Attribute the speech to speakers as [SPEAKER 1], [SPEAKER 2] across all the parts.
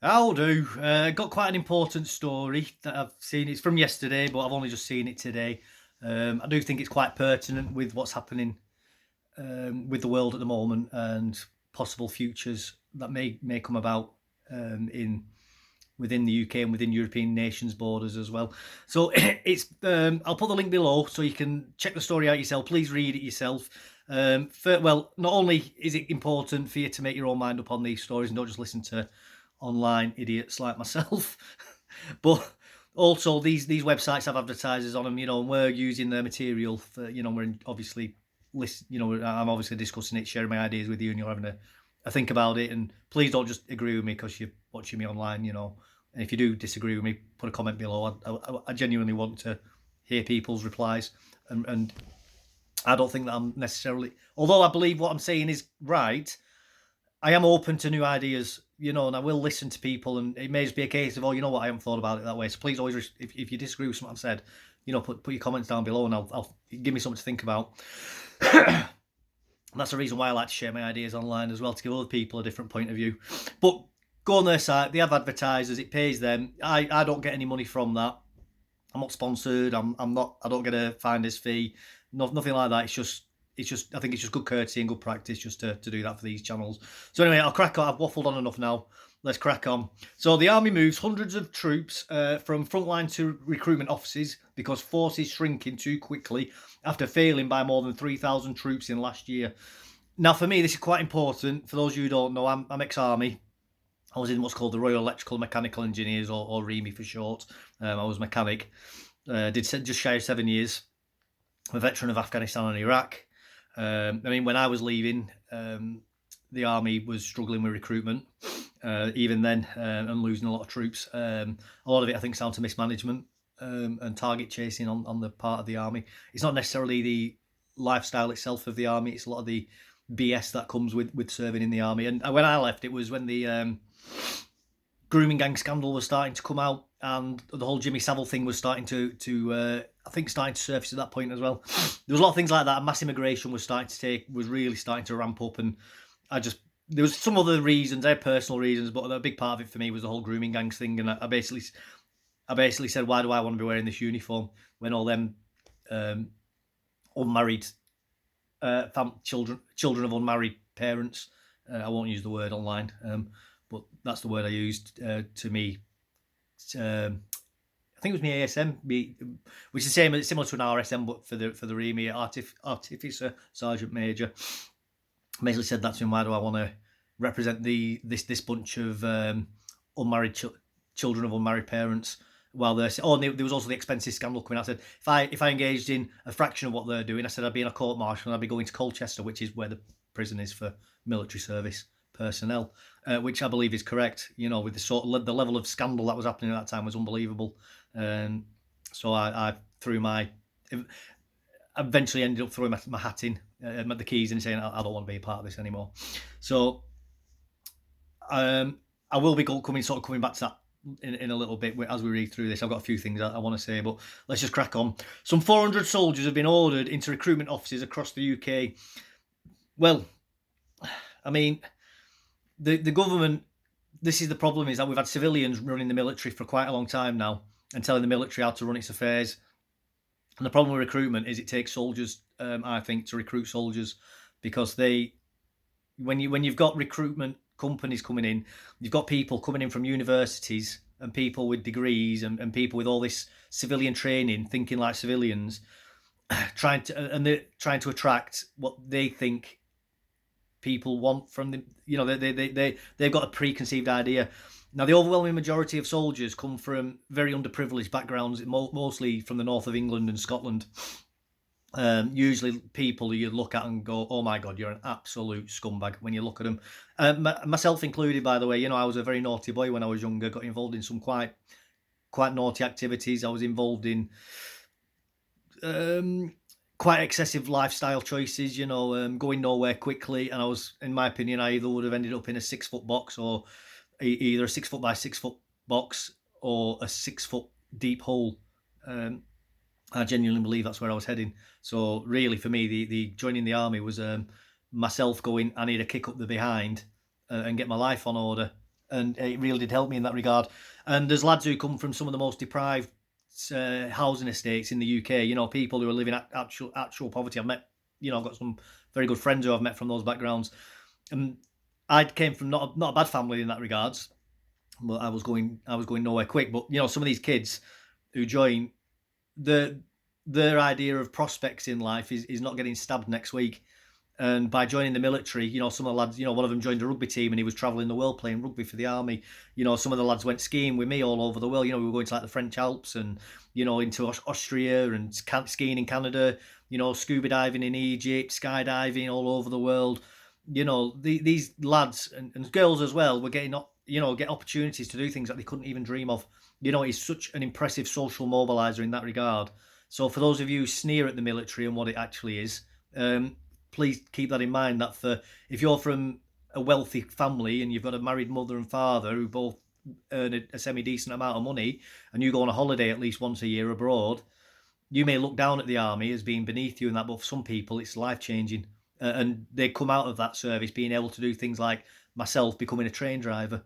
[SPEAKER 1] I'll do. Got quite an important story that I've seen. It's from yesterday, but I've only just seen it today. I do think it's quite pertinent with what's happening with the world at the moment and possible futures that may come about in within the UK and within European nations borders as well. So it's I'll put the link below so you can check the story out yourself. Please read it yourself. Well, not only is it important for you to make your own mind up on these stories and don't just listen to online idiots like myself, but also these websites have advertisers on them, and we're using their material for, we're obviously I'm obviously discussing it, sharing my ideas with you, and you're having a think about it. And please don't just agree with me because you're watching me online, and if you do disagree with me, put a comment below. I genuinely want to hear people's replies, and I don't think that I'm necessarily, although I believe what I'm saying is right, I am open to new ideas, and I will listen to people. And it may just be a case of, oh, you know what, I haven't thought about it that way. So please always, if you disagree with something I've said, put your comments down below, and I'll give me something to think about. That's the reason why I like to share my ideas online as well, to give other people a different point of view. But go on their site; they have advertisers. It pays them. I don't get any money from that. I'm not sponsored. I'm not. I don't get a finder's fee. Nothing like that. It's just. I think it's just good courtesy and good practice just to do that for these channels. So anyway, I'll crack on. I've waffled on enough now. Let's crack on. So the army moves hundreds of troops from frontline to recruitment offices because forces shrinking too quickly after failing by more than 3,000 troops in last year. Now, for me, this is quite important. For those of you who don't know, I'm ex-army. I was in what's called the Royal Electrical Mechanical Engineers, or REME for short. I was mechanic. Did just shy of 7 years. I'm a veteran of Afghanistan and Iraq. When I was leaving, the army was struggling with recruitment. Even then, and losing a lot of troops. A lot of it, I think, is down to mismanagement and target chasing on the part of the army. It's not necessarily the lifestyle itself of the army. It's a lot of the BS that comes with serving in the army. And when I left, it was when the grooming gang scandal was starting to come out, and the whole Jimmy Savile thing was starting to I think starting to surface at that point as well. There was a lot of things like that. Mass immigration was really starting to ramp up, and there was some other reasons. I had personal reasons, but a big part of it for me was the whole grooming gangs thing. And I basically said, why do I want to be wearing this uniform when all them unmarried children of unmarried parents, I won't use the word online, but that's the word I used to me. I think it was my ASM, which is similar to an RSM, but for the REME, Artificer Sergeant Major. Basically said that to him. Why do I want to represent this bunch of unmarried children of unmarried parents? While they're there was also the expenses scandal coming out. I said if I engaged in a fraction of what they're doing, I said I'd be in a court martial and I'd be going to Colchester, which is where the prison is for military service personnel, which I believe is correct. With the level of scandal that was happening at that time was unbelievable. So I threw my. Eventually ended up throwing my hat in, the keys, and saying I don't want to be a part of this anymore. So I will be coming back to that in a little bit as we read through this. I've got a few things I want to say, but let's just crack on. Some 400 soldiers have been ordered into recruitment offices across the UK. Well, the government, this is the problem, is that we've had civilians running the military for quite a long time now and telling the military how to run its affairs. And the problem with recruitment is it takes soldiers, I think, to recruit soldiers, because when you've got recruitment companies coming in, you've got people coming in from universities and people with degrees and people with all this civilian training, thinking like civilians, trying to attract what they think people want from them. They've got a preconceived idea. Now, the overwhelming majority of soldiers come from very underprivileged backgrounds, mostly from the north of England and Scotland. Usually people you look at and go, oh my God, you're an absolute scumbag when you look at them. Myself included, by the way. I was a very naughty boy when I was younger, got involved in some quite naughty activities. I was involved in quite excessive lifestyle choices, going nowhere quickly. And in my opinion, I either would have ended up in a 6-foot box, or either a 6 foot by 6 foot box or a 6 foot deep hole. I genuinely believe that's where I was heading. So really, for me, the joining the army was myself going, I need a kick up the behind and get my life on order. and it really did help me in that regard. And there's lads who come from some of the most deprived housing estates in the UK. You know, people who are living actual poverty. I've met, you know, I've got some very good friends who I've met from those backgrounds, and I came from not a bad family in that regards, but I was going nowhere quick. But you know, some of these kids who join, the their idea of prospects in life is not getting stabbed next week. And by joining the military, you know, some of the lads, you know, one of them joined a rugby team and he was travelling the world playing rugby for the army. You know, some of the lads went skiing with me all over the world. You know, we were going to like the French Alps and, you know, into Austria and skiing in Canada, you know, scuba diving in Egypt, skydiving all over the world. You know, these lads and girls as well were getting, you know, get opportunities to do things that they couldn't even dream of. You know, it's such an impressive social mobiliser in that regard. So for those of you who sneer at the military and what it actually is, please keep that in mind, that if you're from a wealthy family and you've got a married mother and father who both earn a semi-decent amount of money, and you go on a holiday at least once a year abroad, you may look down at the army as being beneath you and that, but for some people it's life-changing. And they come out of that service being able to do things like myself becoming a train driver.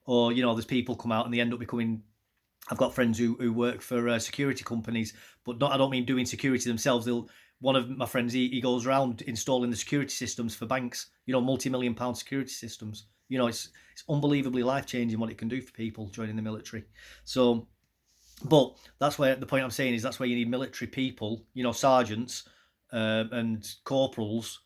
[SPEAKER 1] Or, you know, there's people come out and they end up becoming, I've got friends who work for security companies, but I don't mean doing security themselves. One of my friends, he goes around installing the security systems for banks, you know, multi-million-pound security systems. You know, it's unbelievably life-changing what it can do for people joining the military. So, but that's where the point I'm saying is that's where you need military people, you know, sergeants and corporals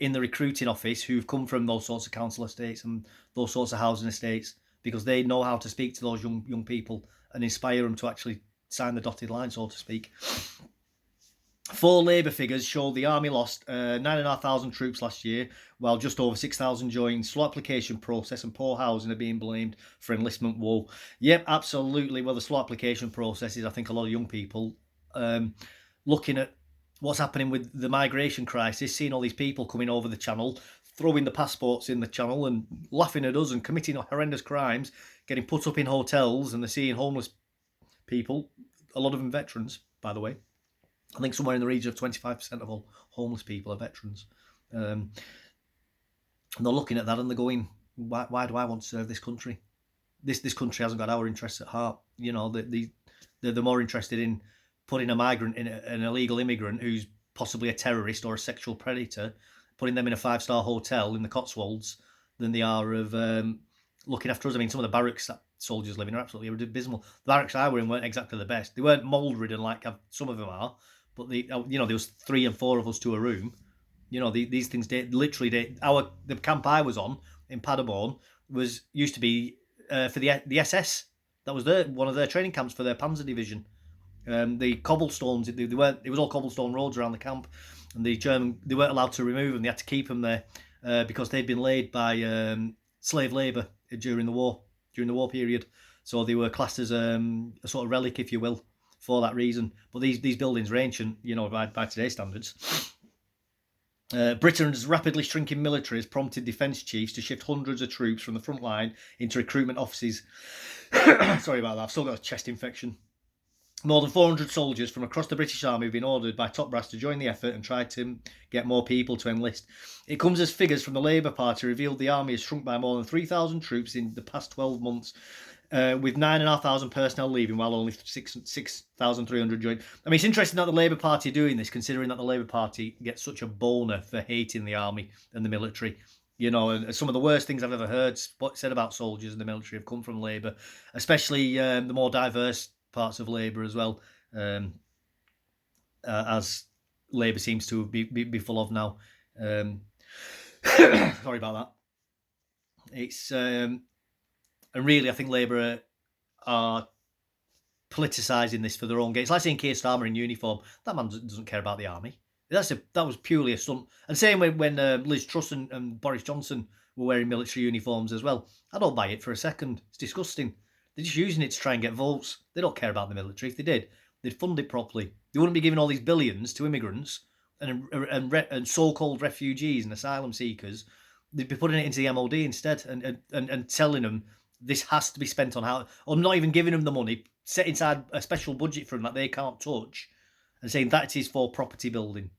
[SPEAKER 1] in the recruiting office who've come from those sorts of council estates and those sorts of housing estates, because they know how to speak to those young people and inspire them to actually sign the dotted line, so to speak. Full Labour figures show the army lost 9,500 troops last year, while just over 6,000 joined. Slow application process and poor housing are being blamed for enlistment woe. Yep, absolutely. Well, the slow application process is, I think, a lot of young people looking at what's happening with the migration crisis, seeing all these people coming over the channel, throwing the passports in the channel and laughing at us and committing horrendous crimes, getting put up in hotels, and they're seeing homeless people, a lot of them veterans, by the way. I think somewhere in the region of 25% of all homeless people are veterans. And they're looking at that and they're going, why do I want to serve this country? This country hasn't got our interests at heart. You know, they're more interested in putting a migrant, in an illegal immigrant who's possibly a terrorist or a sexual predator, putting them in a 5-star hotel in the Cotswolds than they are of looking after us. I mean, some of the barracks that soldiers live in are absolutely abysmal. The barracks I were in weren't exactly the best. They weren't mold-ridden like some of them are, but you know, there was 3 and 4 of us to a room. You know, these things literally the camp I was on in Paderborn used to be for the SS. That was one of their training camps for their Panzer division. The cobblestones, it was all cobblestone roads around the camp, and the German, they weren't allowed to remove them. They had to keep them there because they'd been laid by slave labour during the war period. So they were classed as a sort of relic, if you will, for that reason. But these buildings are ancient, you know, by today's standards. Britain's rapidly shrinking military has prompted defence chiefs to shift hundreds of troops from the front line into recruitment offices. Sorry about that, I've still got a chest infection. More than 400 soldiers from across the British Army have been ordered by top brass to join the effort and try to get more people to enlist. It comes as figures from the Labour Party revealed the army has shrunk by more than 3,000 troops in the past 12 months, with 9,500 personnel leaving while only 6,300 joined. I mean, it's interesting that the Labour Party are doing this, considering that the Labour Party gets such a boner for hating the army and the military. You know, and some of the worst things I've ever heard said about soldiers in the military have come from Labour, especially the more diverse parts of Labour as well, as Labour seems to be full of now. Sorry about that. It's and really, I think Labour are politicising this for their own gain. It's like seeing Keir Starmer in uniform. That man doesn't care about the army. That was purely a stunt. And same when Liz Truss and Boris Johnson were wearing military uniforms as well. I don't buy it for a second. It's disgusting. They're just using it to try and get votes. They don't care about the military. If they did, they'd fund it properly. They wouldn't be giving all these billions to immigrants and so-called refugees and asylum seekers. They'd be putting it into the MOD instead and telling them this has to be spent on how, or not even giving them the money, set inside a special budget for them that they can't touch, and saying that is for property building.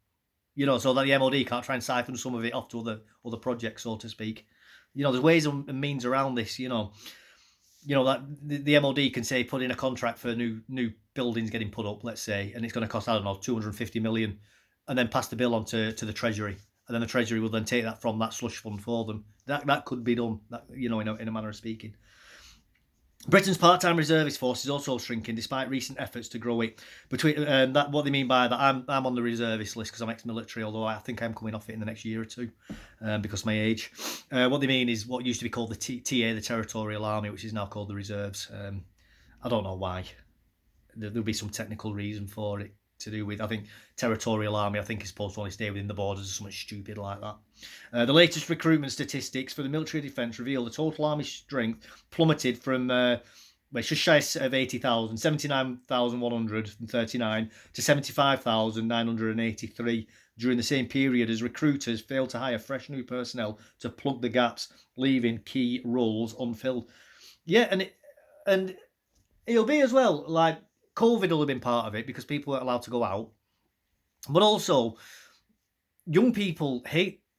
[SPEAKER 1] You know, so that the MOD can't try and siphon some of it off to other projects, so to speak. there's ways and means around this. That the MOD can say put in a contract for new buildings getting put up, let's say, and it's going to cost, I don't know, 250 million, and then pass the bill on to the Treasury, and then the Treasury will then take that from that slush fund for them. That could be done, in a manner of speaking. Britain's part-time reservist force is also shrinking despite recent efforts to grow it. Between that, what they mean by that, I'm on the reservist list because I'm ex-military, although I think I'm coming off it in the next year or two because of my age. What they mean is what used to be called the TA, the Territorial Army, which is now called the Reserves. I don't know why. There'll be some technical reason for it to do with, I think, Territorial Army, I think, is supposed to only stay within the borders or something stupid like that. The latest recruitment statistics for the military defence reveal the total army strength plummeted from just shy of 80,000, 79,139 to 75,983 during the same period as recruiters failed to hire fresh new personnel to plug the gaps, leaving key roles unfilled. Yeah, and it'll be as well, like, COVID will have been part of it because people weren't allowed to go out. But also, young people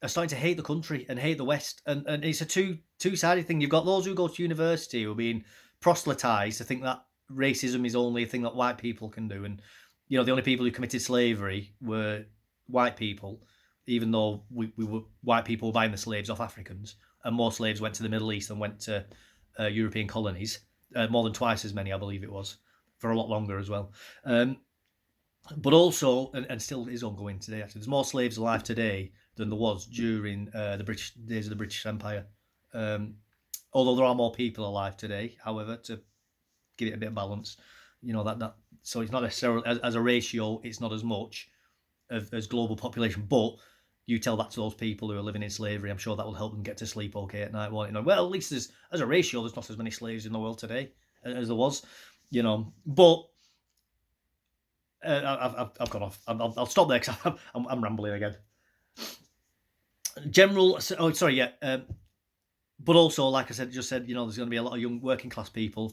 [SPEAKER 1] are starting to hate the country and hate the West. And it's a two-sided thing. You've got those who go to university who are being proselytised to think that racism is only a thing that white people can do. And, the only people who committed slavery were white people, even though we were white people buying the slaves off Africans. And more slaves went to the Middle East than went to European colonies. More than twice as many, I believe it was. For a lot longer as well. But also, and still is ongoing today, actually, there's more slaves alive today than there was during the British days of the British Empire. Although there are more people alive today, however, to give it a bit of balance, so it's not necessarily, as a ratio, it's not as much as global population, but you tell that to those people who are living in slavery, I'm sure that will help them get to sleep okay at night, won't it? Well, at least as a ratio, there's not as many slaves in the world today as there was. But I've gone off. I'll stop there because I'm rambling again. But also, like I said, there's going to be a lot of young working class people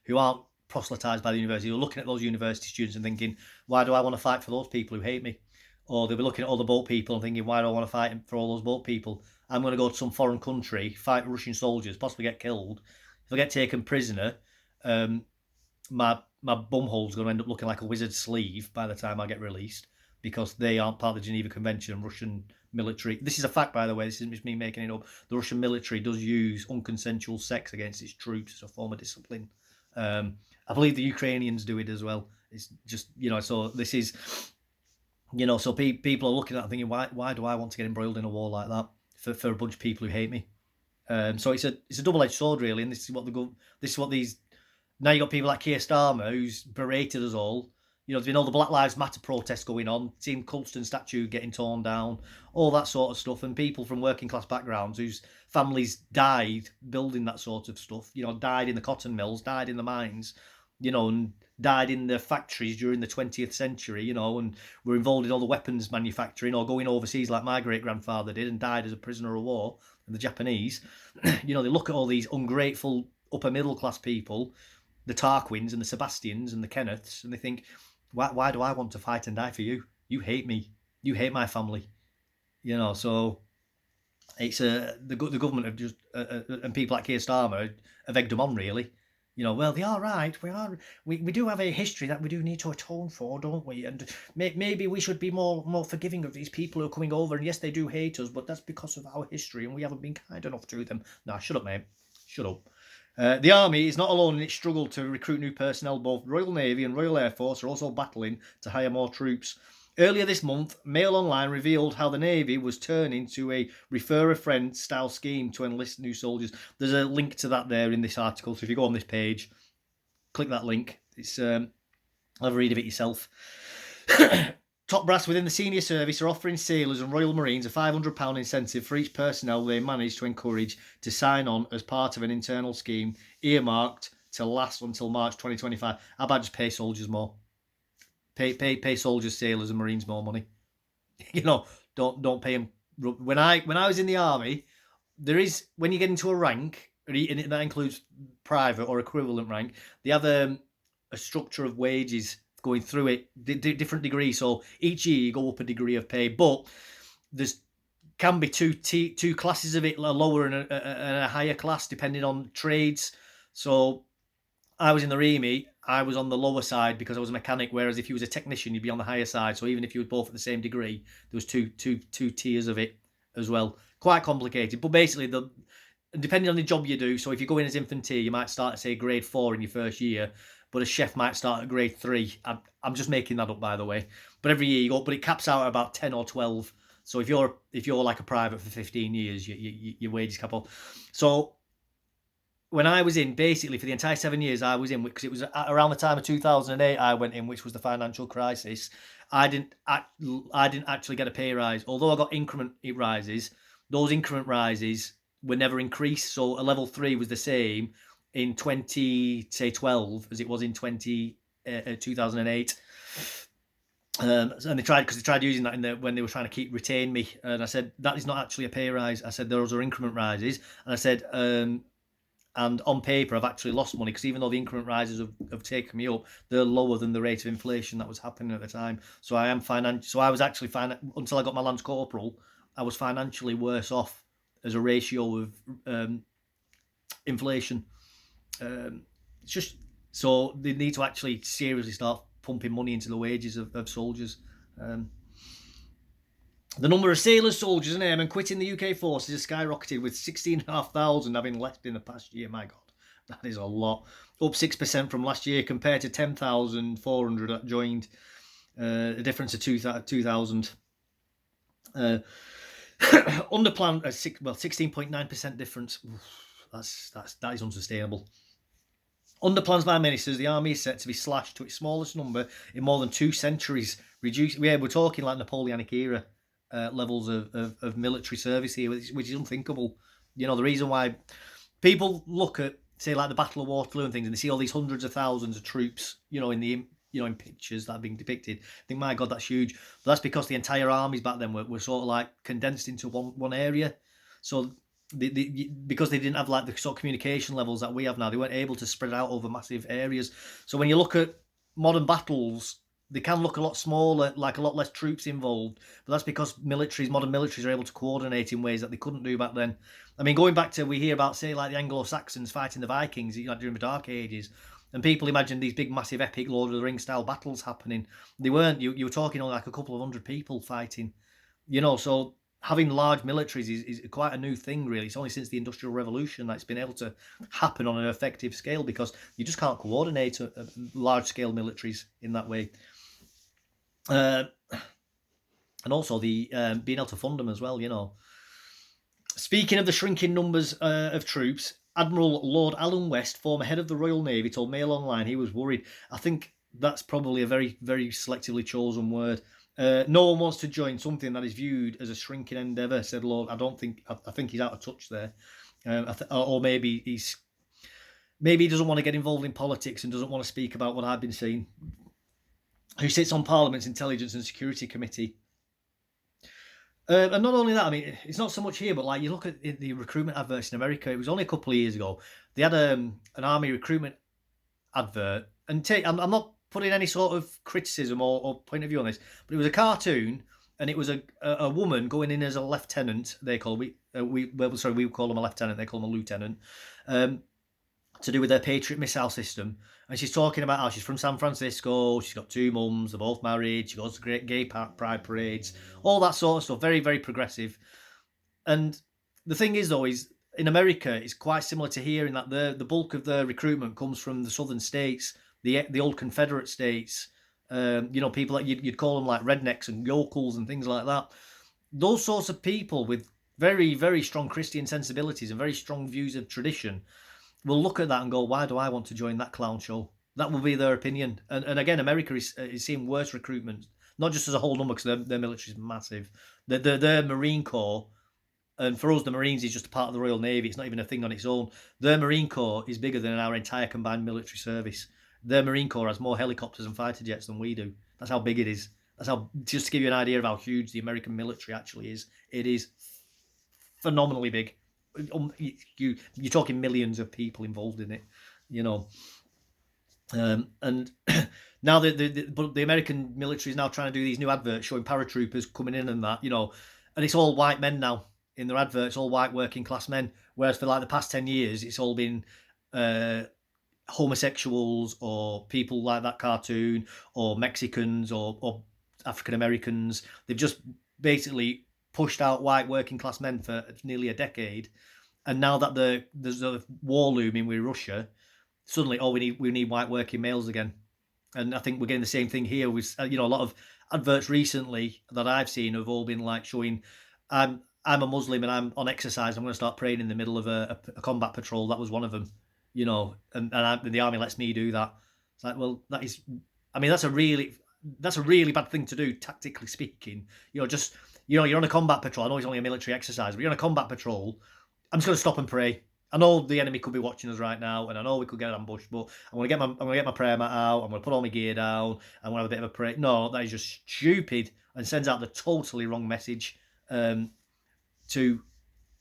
[SPEAKER 1] who aren't proselytised by the university, who are looking at those university students and thinking, why do I want to fight for those people who hate me? Or they'll be looking at all the boat people and thinking, why do I want to fight for all those boat people? I'm going to go to some foreign country, fight Russian soldiers, possibly get killed. If I get taken prisoner, my bumhole's going to end up looking like a wizard's sleeve by the time I get released because they aren't part of the Geneva Convention. And Russian military, this is a fact, by the way, this isn't just me making it up, the Russian military does use unconsensual sex against its troops as a form of discipline. I believe the Ukrainians do it as well. It's just, so this is, so people are looking at it thinking, why do I want to get embroiled in a war like that for a bunch of people who hate me? So it's a double-edged sword, really, and this is what these. Now you got people like Keir Starmer who's berated us all. There's been all the Black Lives Matter protests going on, seen Colston statue getting torn down, all that sort of stuff, and people from working class backgrounds whose families died building that sort of stuff. Died in the cotton mills, died in the mines, and died in the factories during the 20th century, and were involved in all the weapons manufacturing or going overseas like my great-grandfather did and died as a prisoner of war. And the Japanese, they look at all these ungrateful upper middle class people, the Tarquins and the Sebastians and the Kenneths, and they think, why do I want to fight and die for you? You hate me. You hate my family. So it's the government have just and people like Keir Starmer have egged them on, really. Well, they are right. We do have a history that we do need to atone for, don't we? And maybe we should be more forgiving of these people who are coming over. And yes, they do hate us, but that's because of our history, and we haven't been kind enough to them. Nah, shut up, mate. Shut up. The Army is not alone in its struggle to recruit new personnel. Both Royal Navy and Royal Air Force are also battling to hire more troops. Earlier this month, Mail Online revealed how the Navy was turning to a refer-a-friend style scheme to enlist new soldiers. There's a link to that there in this article, so if you go on this page, click that link. It's have a read of it yourself. Top brass within the senior service are offering sailors and Royal Marines a £500 incentive for each personnel they manage to encourage to sign on as part of an internal scheme earmarked to last until March 2025. How about just pay soldiers more? Pay soldiers, sailors, and Marines more money. Don't pay them. When I was in the Army, there is, when you get into a rank, and that includes private or equivalent rank, they have a structure of wages going through it, different degrees. So each year you go up a degree of pay, but there's can be two classes of it, a lower and a higher class, depending on trades. So I was in the REME, I was on the lower side because I was a mechanic, whereas if you was a technician, you'd be on the higher side. So even if you were both at the same degree, there was two tiers of it as well. Quite complicated, but basically depending on the job you do. So if you go in as infantry, you might start at say grade 4 in your first year, but a chef might start at grade 3. I'm just making that up, by the way. But every year you go, but it caps out at about 10 or 12. So if you're like a private for 15 years, your wages cap off. So when I was in, basically for the entire 7 years I was in, because it was around the time of 2008 I went in, which was the financial crisis. I didn't actually get a pay rise, although I got increment rises. Those increment rises were never increased. So a level 3 was the same in 2012 as it was in 2008. And they tried using that when they were trying to retain me. And I said, that is not actually a pay rise. I said, those are increment rises. And I said, and on paper, I've actually lost money, because even though the increment rises have taken me up, they're lower than the rate of inflation that was happening at the time. So I am So I was actually until I got my Lance Corporal, I was financially worse off as a ratio of inflation. It's just, so they need to actually seriously start pumping money into the wages of soldiers. The number of sailors, soldiers and airmen quitting the UK forces has skyrocketed, with 16,500 having left in the past year. My God, that is a lot. Up 6% from last year, compared to 10,400 that joined. A difference of 2,000. Under plan, 16.9% difference. That is unsustainable. Under plans by ministers, the army is set to be slashed to its smallest number in more than 2 centuries. We're talking like Napoleonic era levels of military service here, which is unthinkable. You know, the reason why people look at, say, like the Battle of Waterloo and things, and they see all these hundreds of thousands of troops, in pictures that are being depicted, I think, my God, that's huge. But that's because the entire armies back then were sort of like condensed into one area. So because they didn't have like the sort of communication levels that we have now, they weren't able to spread out over massive areas. So when you look at modern battles, they can look a lot smaller, like a lot less troops involved. But that's because modern militaries are able to coordinate in ways that they couldn't do back then. I mean, going back to, we hear about, say, like the Anglo-Saxons fighting the Vikings during the Dark Ages, and people imagine these big, massive, epic Lord of the Rings style battles happening. They weren't. You were talking on like a couple of hundred people fighting. So having large militaries is quite a new thing, really. It's only since the Industrial Revolution that it's been able to happen on an effective scale, because you just can't coordinate large-scale militaries in that way. And also the being able to fund them as well, Speaking of the shrinking numbers of troops, Admiral Lord Alan West, former head of the Royal Navy, told Mail Online he was worried. I think that's probably a very, very selectively chosen word. No one wants to join something that is viewed as a shrinking endeavour, said Lord. I think he's out of touch there. Or maybe he doesn't want to get involved in politics and doesn't want to speak about what I've been seeing. Who sits on Parliament's Intelligence and Security Committee. And not only that, I mean, it's not so much here, but like you look at the recruitment adverts in America, it was only a couple of years ago. They had an army recruitment advert, and I'm not putting any sort of criticism or point of view on this, but it was a cartoon, and it was a woman going in as a lieutenant. They call we call them a lieutenant. They call them a lieutenant. To do with their Patriot missile system, and she's talking about how she's from San Francisco, she's got 2 mums, they're both married, she goes to great gay pride parades, all that sort of stuff, very, very progressive. And the thing is, though, is in America, it's quite similar to here in that the bulk of the recruitment comes from the southern states, the old Confederate states, people that you'd call them like rednecks and yokels and things like that. Those sorts of people with very, very strong Christian sensibilities and very strong views of tradition will look at that and go, why do I want to join that clown show? That will be their opinion. And again, America is seeing worse recruitment, not just as a whole number, because their military is massive. Their Marine Corps, and for us, the Marines is just a part of the Royal Navy. It's not even a thing on its own. Their Marine Corps is bigger than our entire combined military service. Their Marine Corps has more helicopters and fighter jets than we do. That's how big it is. Just to give you an idea of how huge the American military actually is. It is phenomenally big. You're talking millions of people involved in it, and now but the American military is now trying to do these new adverts showing paratroopers coming in and that, and it's all white men now in their adverts, all white working class men. Whereas for like the past 10 years, it's all been homosexuals or people like that cartoon or Mexicans or African Americans. They've just basically pushed out white working class men for nearly a decade. And now that there's a war looming with Russia, suddenly, we need white working males again. And I think we're getting the same thing here with a lot of adverts recently that I've seen have all been like showing I'm a Muslim and I'm on exercise. I'm going to start praying in the middle of a combat patrol. That was one of them, and the army lets me do that. It's like, well, that is, I mean, that's a really bad thing to do, tactically speaking. You're on a combat patrol. I know it's only a military exercise, but you're on a combat patrol. I'm just going to stop and pray. I know the enemy could be watching us right now, and I know we could get ambushed, but I'm going to get my prayer mat out. I'm going to put all my gear down. I'm going to have a bit of a prayer. No, that is just stupid and sends out the totally wrong message to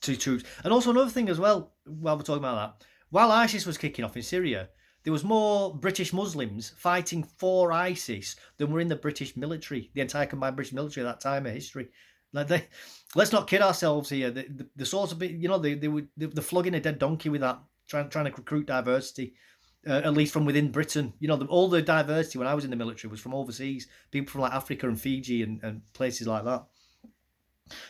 [SPEAKER 1] troops. And also another thing as well, while we're talking about that, while ISIS was kicking off in Syria, there was more British Muslims fighting for ISIS than were in the British military, the entire combined British military at that time of history. Let's not kid ourselves here. The sort of bit, they're flogging a dead donkey with that, trying to recruit diversity, at least from within Britain. All the diversity when I was in the military was from overseas, people from like Africa and Fiji and places like that.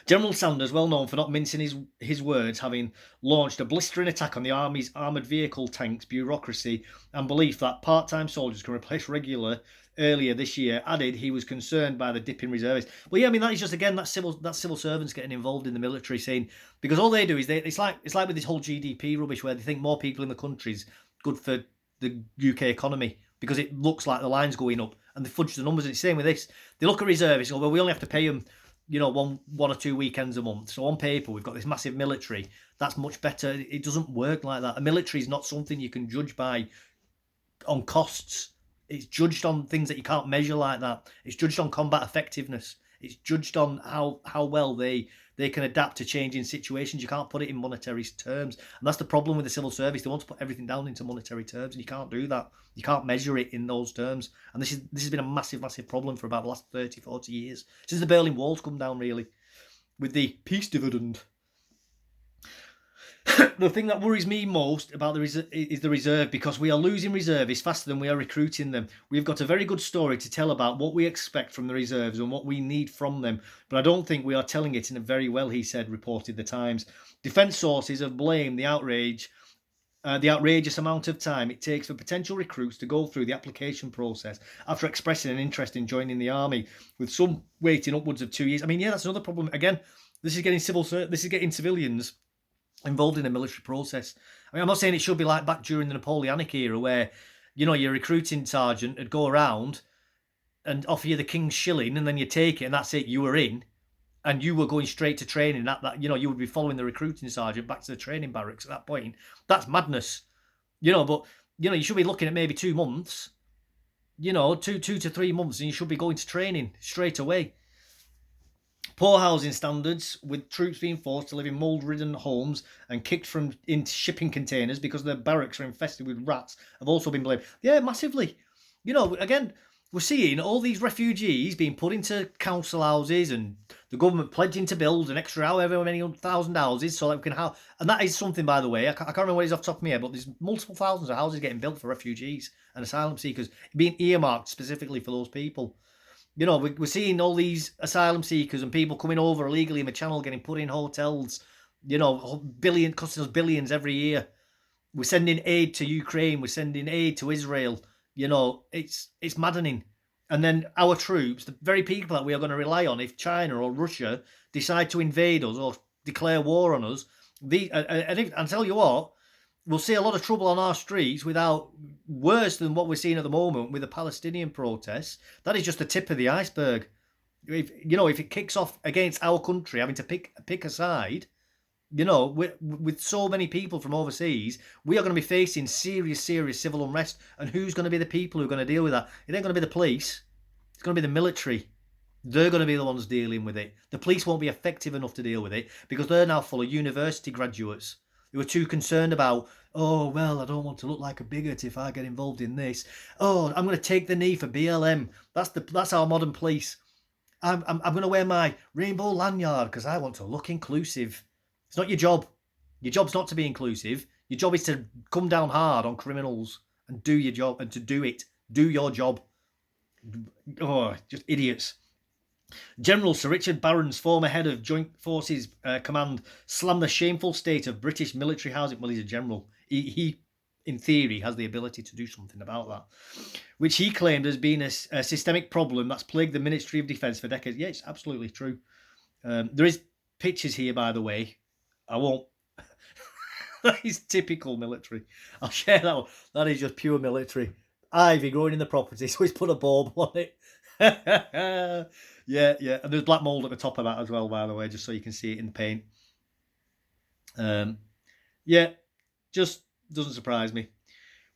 [SPEAKER 1] General Sanders, well known for not mincing his words, having launched a blistering attack on the Army's armoured vehicle tanks bureaucracy and belief that part-time soldiers can replace regular earlier this year, added he was concerned by the dip in reservists. Well, yeah, I mean, that is just, again, that civil servants getting involved in the military, saying, because all they do is, it's like with this whole GDP rubbish where they think more people in the country's good for the UK economy because it looks like the line's going up, and they fudge the numbers. And it's the same with this. They look at reservists and go, well, we only have to pay them one or two weekends a month. So on paper, we've got this massive military. That's much better. It doesn't work like that. A military is not something you can judge by on costs. It's judged on things that you can't measure like that. It's judged on combat effectiveness. It's judged on how well they can adapt to changing situations. You can't put it in monetary terms. And that's the problem with the civil service. They want to put everything down into monetary terms, and you can't do that. You can't measure it in those terms. And this has been a massive, massive problem for about the last 30, 40 years. Since the Berlin Wall's come down, really, with the peace dividend. The thing that worries me most about is the reserve, because we are losing reservists faster than we are recruiting them. We've got a very good story to tell about what we expect from the reserves and what we need from them, but I don't think we are telling it in a very well, he said, reported The Times. Defence sources have blamed the outrageous amount of time it takes for potential recruits to go through the application process after expressing an interest in joining the army, with some waiting upwards of 2 years. I mean, yeah, that's another problem. Again, this is getting civilians involved in a military process. I mean, I'm not saying it should be like back during the Napoleonic era where, your recruiting sergeant would go around and offer you the king's shilling and then you take it and that's it, you were in, and you were going straight to training. You would be following the recruiting sergeant back to the training barracks at that point. That's madness. But you should be looking at maybe 2 months, 2 to 3 months, and you should be going to training straight away. Poor housing standards, with troops being forced to live in mould-ridden homes and kicked into shipping containers because their barracks are infested with rats, have also been blamed. Yeah, massively. Again, we're seeing all these refugees being put into council houses and the government pledging to build an extra however many 1,000 houses so that we can have... And that is something, by the way, I can't remember what it is off the top of my head, but there's multiple thousands of houses getting built for refugees and asylum seekers being earmarked specifically for those people. We're seeing all these asylum seekers and people coming over illegally in the channel getting put in hotels, costing us billions every year. We're sending aid to Ukraine. We're sending aid to Israel. It's maddening. And then our troops, the very people that we are going to rely on if China or Russia decide to invade us or declare war on us, and tell you what, we'll see a lot of trouble on our streets without worse than what we're seeing at the moment with the Palestinian protests. That is just the tip of the iceberg. If it kicks off against our country, having to pick a side, with so many people from overseas, we are going to be facing serious civil unrest. And who's going to be the people who are going to deal with that? It ain't going to be the police. It's going to be the military. They're going to be the ones dealing with it. The police won't be effective enough to deal with it because they're now full of university graduates who are too concerned about, oh, well, I don't want to look like a bigot if I get involved in this. Oh, I'm going to take the knee for BLM. That's our modern police. I'm going to wear my rainbow lanyard because I want to look inclusive. It's not your job. Your job's not to be inclusive. Your job is to come down hard on criminals and do your job and to do it. Do your job. Oh, just idiots. General Sir Richard Barron's, former head of Joint Forces Command, slammed the shameful state of British military housing. Well, he's a general. He, in theory, has the ability to do something about that, which he claimed has been a systemic problem that's plagued the Ministry of Defence for decades. Yeah, it's absolutely true. There is pictures here, by the way. I won't. That is typical military. I'll share that one. That is just pure military. Ivy growing in the property, so he's put a bulb on it. Yeah. And there's black mould at the top of that as well, by the way, just so you can see it in the paint. Yeah, just doesn't surprise me.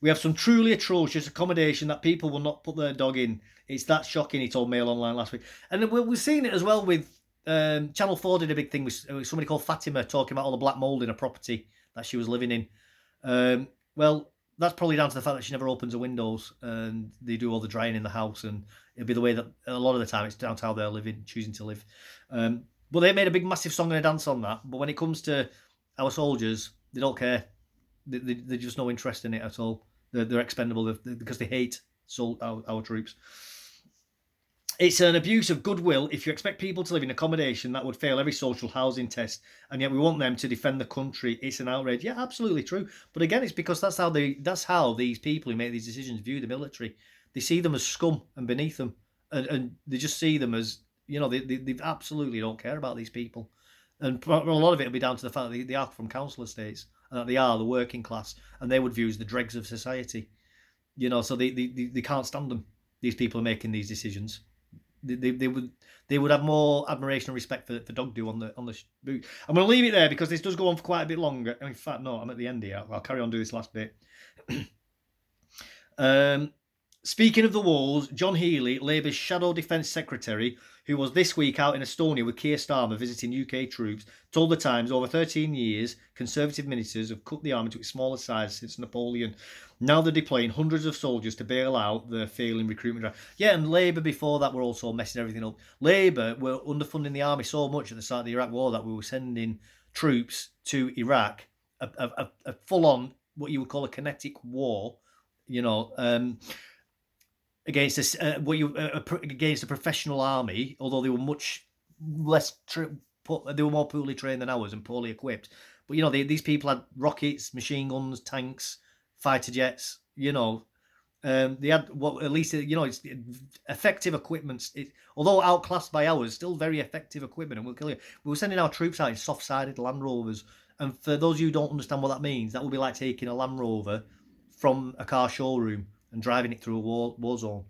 [SPEAKER 1] We have some truly atrocious accommodation that people will not put their dog in. It's that shocking, he told Mail Online last week. And we've seen it as well with Channel 4 did a big thing with somebody called Fatima talking about all the black mould in a property that she was living in. Well, that's probably down to the fact that she never opens her windows and they do all the drying in the house, and it'll be the way that a lot of the time it's down to how they're living, choosing to live. But they made a big massive song and a dance on that. But when it comes to our soldiers, they don't care. They're just no interest in it at all. They're expendable because they hate our troops. It's an abuse of goodwill if you expect people to live in accommodation that would fail every social housing test, and yet we want them to defend the country. It's an outrage. Yeah, absolutely true. But again, it's because that's how these people who make these decisions view the military. They see them as scum and beneath them, and they just see them as, they absolutely don't care about these people. And a lot of it will be down to the fact that they are from council estates and that they are the working class, and they would view as the dregs of society. So they can't stand them. These people are making these decisions. They would have more admiration and respect for Dog Do on the boot. I'm going to leave it there because this does go on for quite a bit longer. In fact, no, I'm at the end here. I'll carry on doing this last bit. Speaking of the walls, John Healey, Labour's Shadow Defence Secretary, who was this week out in Estonia with Keir Starmer visiting UK troops, told The Times over 13 years, Conservative ministers have cut the army to its smallest size since Napoleon. Now they're deploying hundreds of soldiers to bail out the failing recruitment drive. Yeah, and Labour before that were also messing everything up. Labour were underfunding the army so much at the start of the Iraq War that we were sending troops to Iraq, a full-on, what you would call a kinetic war, against against a professional army, although they were much less. They were more poorly trained than ours and poorly equipped. But these people had rockets, machine guns, tanks, fighter jets. They had at least it's effective equipment. Although outclassed by ours, still very effective equipment. And we'll kill you. We were sending our troops out in soft-sided Land Rovers. And for those of you who don't understand what that means, that would be like taking a Land Rover from a car showroom and driving it through a war zone.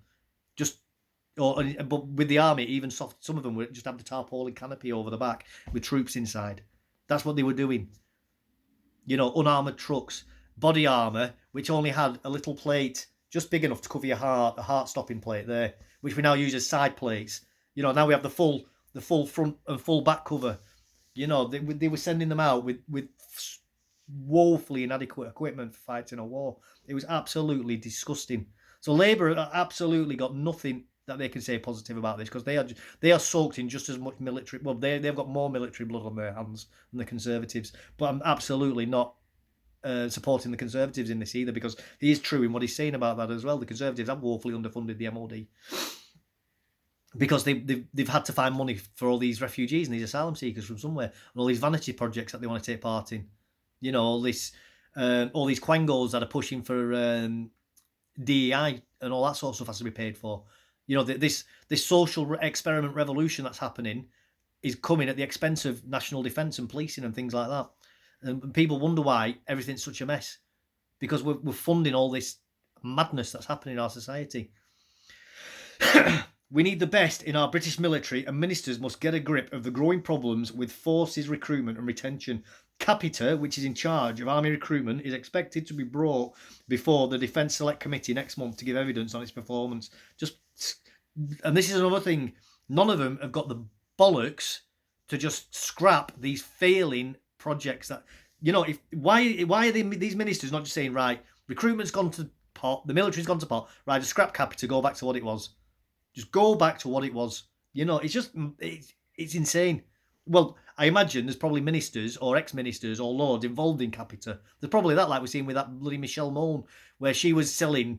[SPEAKER 1] But with the army, even soft, some of them would just have the tarpaulin canopy over the back with troops inside. That's what they were doing. Unarmoured trucks, body armour, which only had a little plate just big enough to cover your heart, a heart-stopping plate there, which we now use as side plates. Now we have the full front and full back cover. They were sending them out with woefully inadequate equipment for fighting a war. It was absolutely disgusting. So Labour absolutely got nothing that they can say positive about this, because they are soaked in just as much military. Well, they've got more military blood on their hands than the Conservatives. But I'm absolutely not supporting the Conservatives in this either, because he is true in what he's saying about that as well. The Conservatives have woefully underfunded the MOD because they've had to find money for all these refugees and these asylum seekers from somewhere, and all these vanity projects that they want to take part in. All these quangos that are pushing for DEI and all that sort of stuff has to be paid for. This social experiment revolution that's happening is coming at the expense of national defence and policing and things like that. And people wonder why everything's such a mess, because we're funding all this madness that's happening in our society. We need the best in our British military, and ministers must get a grip of the growing problems with forces recruitment and retention. Capita, which is in charge of army recruitment, is expected to be brought before the Defence Select Committee next month to give evidence on its performance. And this is another thing, none of them have got the bollocks to just scrap these failing projects. That why are these ministers not just saying, right, recruitment's gone to pot, the military's gone to pot, right, just scrap Capita, go back to what it was. Just go back to what it was. You know, it's just it's insane. Well, I imagine there's probably ministers or ex-ministers or lords involved in Capita. There's probably that, like we're seeing with that bloody Michelle Mone, where she was selling,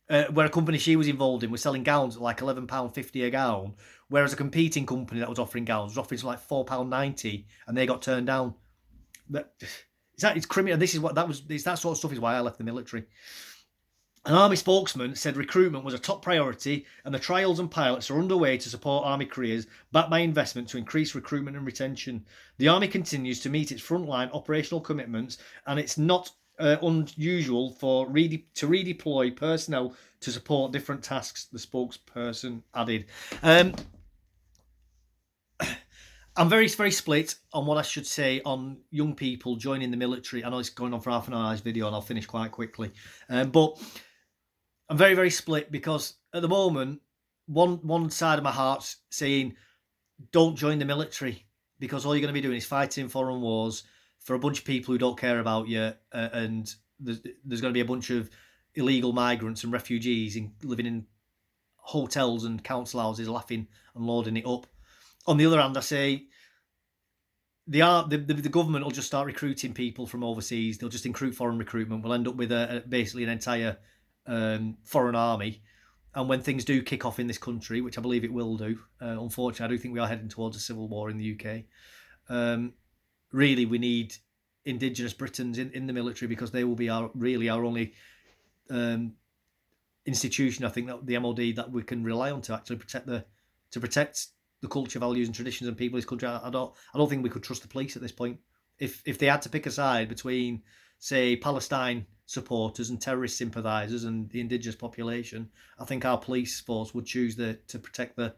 [SPEAKER 1] where a company she was involved in was selling gowns at like £11.50 a gown, whereas a competing company that was offering gowns was offering like £4.90, and they got turned down. But it's criminal. This is what that was. It's that sort of stuff is why I left the military. An Army spokesman said recruitment was a top priority and the trials and pilots are underway to support Army careers, backed by investment to increase recruitment and retention. The Army continues to meet its frontline operational commitments, and it's not unusual for to redeploy personnel to support different tasks, the spokesperson added. I'm very, very split on what I should say on young people joining the military. I know it's going on for half an hour, this video, and I'll finish quite quickly. But I'm very, very split because at the moment, one side of my heart's saying, don't join the military because all you're going to be doing is fighting foreign wars for a bunch of people who don't care about you, and there's going to be a bunch of illegal migrants and refugees living in hotels and council houses, laughing and loading it up. On the other hand, I say the government will just start recruiting people from overseas. They'll just increase foreign recruitment. We'll end up with basically an entire foreign army. And when things do kick off in this country, which I believe it will do, unfortunately, I do think we are heading towards a civil war in the UK. Really, we need Indigenous Britons in the military because they will be our only institution. I think that the MOD that we can rely on to actually protect the culture, values, and traditions and people of this country. I don't think we could trust the police at this point. If they had to pick a side between, say, Palestine supporters and terrorist sympathisers and the indigenous population, I think our police force would choose to protect the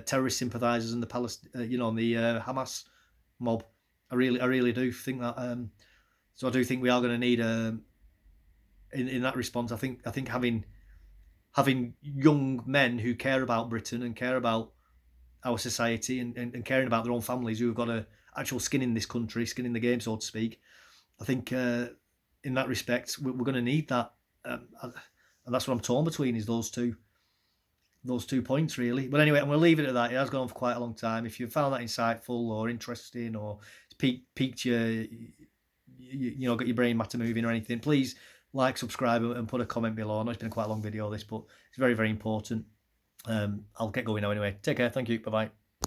[SPEAKER 1] terrorist sympathisers and the Hamas mob. I really do think that. So I do think we are going to need in that response. I think having young men who care about Britain and care about our society and caring about their own families who have got a actual skin in this country, skin in the game, so to speak. I think in that respect, we're going to need that. And that's what I'm torn between is those two points, really. But anyway, I'm going to leave it at that. It has gone on for quite a long time. If you found that insightful or interesting or piqued your, got your brain matter moving or anything, please like, subscribe, and put a comment below. I know it's been quite a long video, this, but it's very, very important. I'll get going now anyway. Take care. Thank you. Bye-bye.